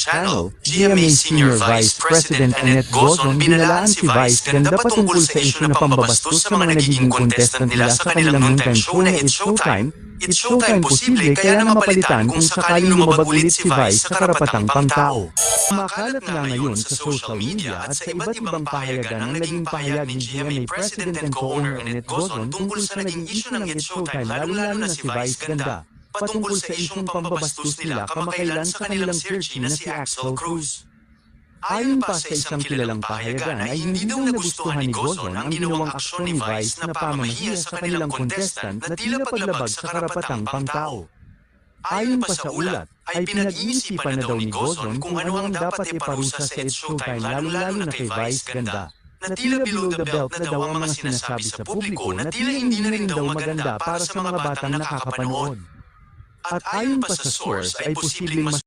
channel, GMA Senior Vice President Annette Gozon binalaan si Vice Ganda patungkol sa isyu na pambabastos sa mga nagiging contestant nila sa kanilang noontime show na It's Showtime. It's Showtime posible kaya na mapalitan kung sakaling lumabag ulit si Vice sa karapatang pangtao. Makalat nga ngayon sa social media at sa iba't ibang pahayagan ang naging pahayag ni GMA President and Co-owner Annette Gozon tungkol sa naging isyu ng It's Showtime lalo-lalo na si Vice Ganda patungkol sa isyong pambabastos nila kamakailan sa kanilang searchy na si Axel Cruz. Ayon pa sa isang kilalang pahayagan ay hindi daw nagustuhan ni Gozon ang ginawang aksyon ni Vice na pamamahiya sa kanilang contestant na tila paglabag sa karapatang pangtao. Ayon pa sa ulat, ay pinag-iisipan na daw ni Gozon kung ano ang dapat iparusa sa It's Showtime lalo-lalo na kay Vice Ganda, na tila below the belt na daw ang mga sinasabi sa publiko na tila hindi na rin daw maganda para sa mga batang nakakapanood. At ayon pa sa source ay posibleng mas